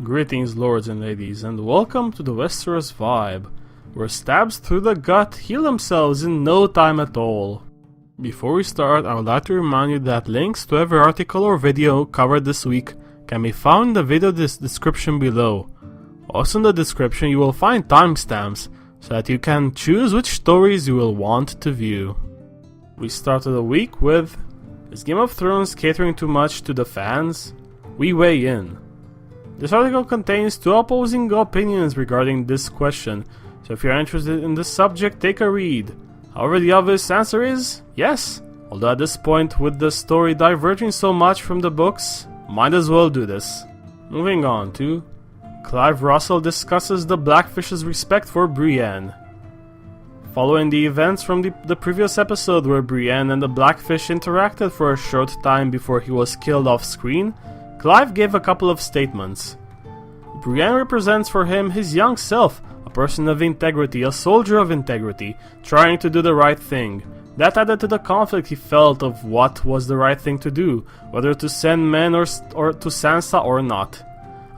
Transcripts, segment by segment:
Greetings lords and ladies, and welcome to the Westeros vibe, where stabs through the gut heal themselves in no time at all. Before we start, I would like to remind you that links to every article or video covered this week can be found in the video description below. Also in the description you will find timestamps, so that you can choose which stories you will want to view. We started the week with, is Game of Thrones catering too much to the fans? We weigh in. This article contains two opposing opinions regarding this question, so if you're interested in this subject, take a read. However, the obvious answer is yes, although at this point, with the story diverging so much from the books, might as well do this. Moving on to, Clive Russell discusses the Blackfish's respect for Brienne. Following the events from the previous episode where Brienne and the Blackfish interacted for a short time before he was killed off screen, Clive gave a couple of statements. Brienne represents for him his young self, a person of integrity, a soldier of integrity, trying to do the right thing. That added to the conflict he felt of what was the right thing to do, whether to send men or to Sansa or not.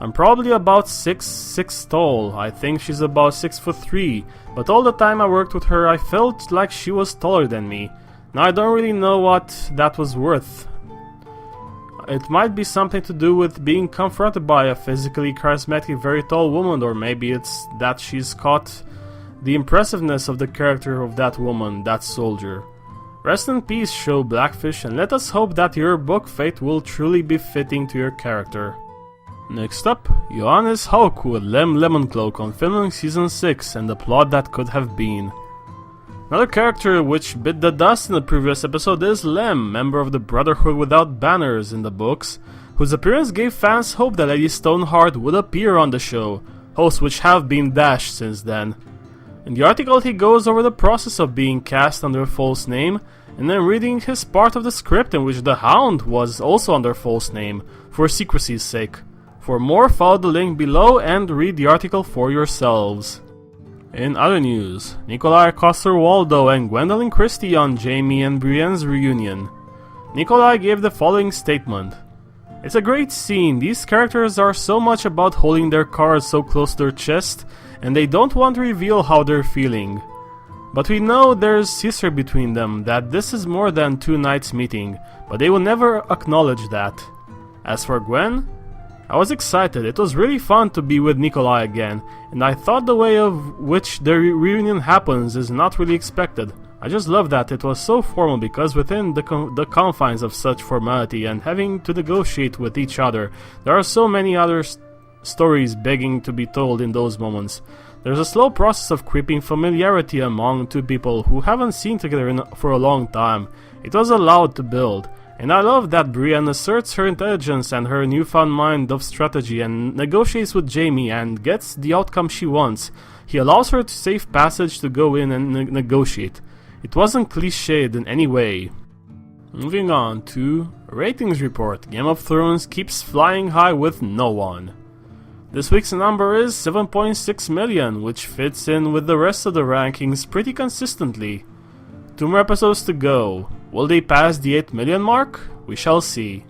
I'm probably about 6'6" tall, I think she's about 6'3", but all the time I worked with her I felt like she was taller than me. Now I don't really know what that was worth. It might be something to do with being confronted by a physically charismatic, very tall woman, or maybe it's that she's caught the impressiveness of the character of that woman, that soldier. Rest in peace, show Blackfish, and let us hope that your book fate will truly be fitting to your character. Next up, Johannes Hauk with Lem Lemoncloak on filming Season 6 and the plot that could have been. Another character which bit the dust in the previous episode is Lem, member of the Brotherhood Without Banners in the books, whose appearance gave fans hope that Lady Stoneheart would appear on the show, hopes which have been dashed since then. In the article he goes over the process of being cast under a false name, and then reading his part of the script in which the Hound was also under false name, for secrecy's sake. For more, follow the link below and read the article for yourselves. In other news, Nikolai Coster-Waldau and Gwendolyn Christie on Jaimie and Brienne's reunion. Nikolai gave the following statement. It's a great scene, these characters are so much about holding their cards so close to their chest, and they don't want to reveal how they're feeling. But we know there's history between them, that this is more than two nights meeting, but they will never acknowledge that. As for Gwen, I was excited, it was really fun to be with Nikolai again, and I thought the way of which the reunion happens is not really expected. I just love that it was so formal because within the confines of such formality and having to negotiate with each other, there are so many other stories begging to be told in those moments. There's a slow process of creeping familiarity among two people who haven't seen together for a long time. It was allowed to build. And I love that Brienne asserts her intelligence and her newfound mind of strategy and negotiates with Jaimie and gets the outcome she wants. He allows her to safe passage to go in and negotiate. It wasn't cliched in any way. Moving on to ratings report. Game of Thrones keeps flying high with no one. This week's number is 7.6 million, which fits in with the rest of the rankings pretty consistently. 2 more episodes to go. Will they pass the 8 million mark? We shall see.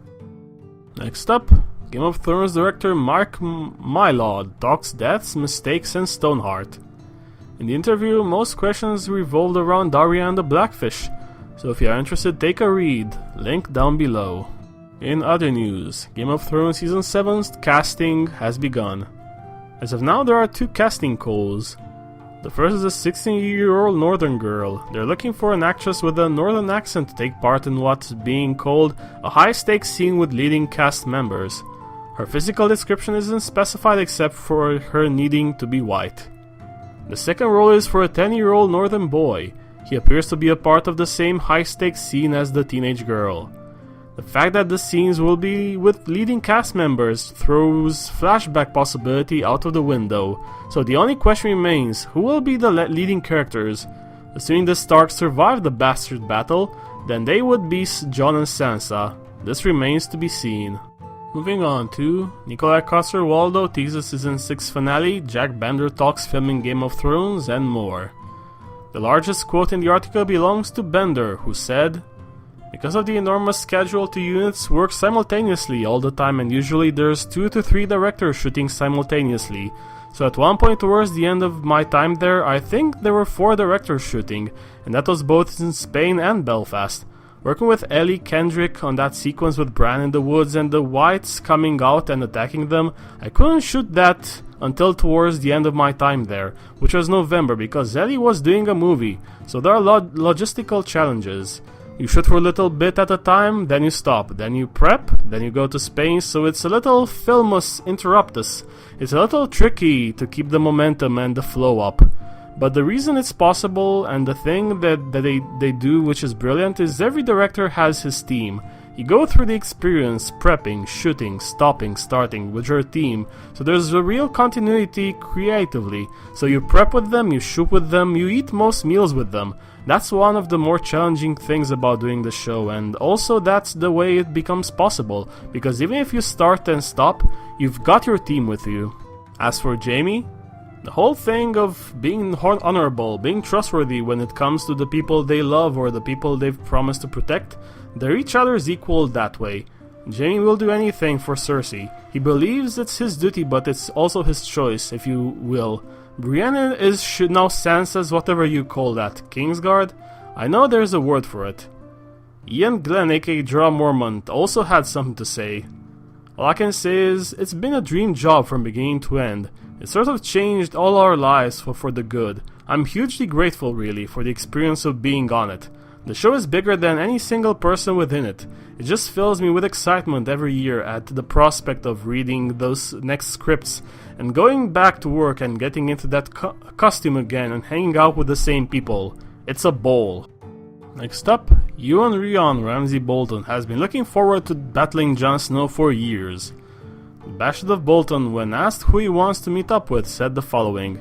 Next up, Game of Thrones director Mark Mylod talks deaths, mistakes and Stoneheart. In the interview, most questions revolved around Arya and the Blackfish, so if you are interested, take a read, link down below. In other news, Game of Thrones Season 7's casting has begun. As of now, there are 2 casting calls. The first is a 16-year-old northern girl. They're looking for an actress with a northern accent to take part in what's being called a high-stakes scene with leading cast members. Her physical description isn't specified except for her needing to be white. The second role is for a 10-year-old northern boy. He appears to be a part of the same high-stakes scene as the teenage girl. The fact that the scenes will be with leading cast members throws flashback possibility out of the window, so the only question remains, who will be the leading characters? Assuming the Starks survive the Bastard Battle, then they would be Jon and Sansa. This remains to be seen. Moving on to Nikolai Coster-Waldau teases Season 6 finale, Jack Bender talks filming Game of Thrones, and more. The largest quote in the article belongs to Bender, who said, Because of the enormous schedule, two units work simultaneously all the time, and usually there's 2 to 3 directors shooting simultaneously. So at one point towards the end of my time there, I think there were 4 directors shooting, and that was both in Spain and Belfast. Working with Ellie Kendrick on that sequence with Bran in the woods and the Whites coming out and attacking them, I couldn't shoot that until towards the end of my time there, which was November, because Ellie was doing a movie, so there are logistical challenges. You shoot for a little bit at a time, then you stop, then you prep, then you go to Spain, so it's a little filmus interruptus. It's a little tricky to keep the momentum and the flow up. But the reason it's possible, and the thing that they do which is brilliant, is every director has his team. You go through the experience, prepping, shooting, stopping, starting with your team, so there's a real continuity creatively. So you prep with them, you shoot with them, you eat most meals with them. That's one of the more challenging things about doing the show, and also that's the way it becomes possible, because even if you start and stop, you've got your team with you. As for Jaimie, the whole thing of being honorable, being trustworthy when it comes to the people they love or the people they've promised to protect, they're each other's equal that way. Jaimie will do anything for Cersei. He believes it's his duty, but it's also his choice, if you will. Brienne should now Sansa's whatever you call that, Kingsguard? I know there's a word for it. Ian Glenn aka Jorah Mormont also had something to say. All I can say is, it's been a dream job from beginning to end. It sort of changed all our lives for the good. I'm hugely grateful really for the experience of being on it. The show is bigger than any single person within it. It just fills me with excitement every year at the prospect of reading those next scripts and going back to work and getting into that costume again and hanging out with the same people. It's a ball. Next up, Euron Ramsay Bolton has been looking forward to battling Jon Snow for years. The Bastard of Bolton, when asked who he wants to meet up with, said the following: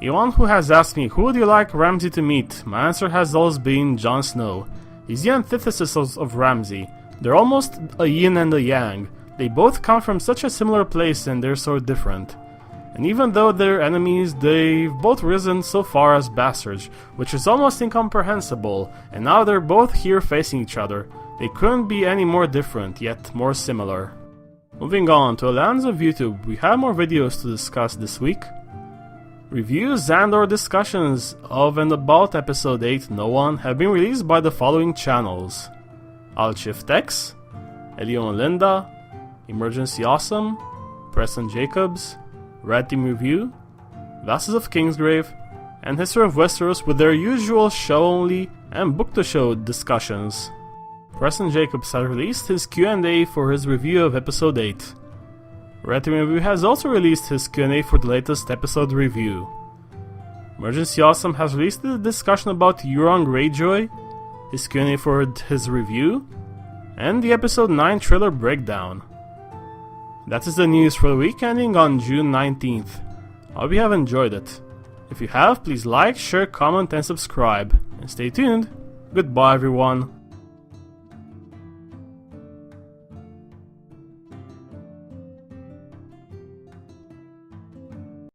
"Anyone who has asked me who would you like Ramsay to meet, my answer has always been Jon Snow. He's the antithesis of Ramsay. They're almost a yin and a yang. They both come from such a similar place and they're so different. And even though they're enemies, they've both risen so far as bastards, which is almost incomprehensible, and now they're both here facing each other. They couldn't be any more different, yet more similar." Moving on to the lands of YouTube, we have more videos to discuss this week. Reviews and or discussions of and about episode 8 No One have been released by the following channels: AlShiftX, Elio and Linda, Emergency Awesome, Preston Jacobs, Red Team Review, Vassals of Kingsgrave, and History of Westeros with their usual show-only and book-to-show discussions. Preston Jacobs has released his Q&A for his review of episode 8. Red Team Review has also released his Q&A for the latest episode review. Emergency Awesome has released a discussion about Euron Greyjoy, his Q&A for his review, and the episode 9 trailer breakdown. That is the news for the week ending on June 19th. I hope you have enjoyed it. If you have, please like, share, comment and subscribe. And stay tuned. Goodbye everyone.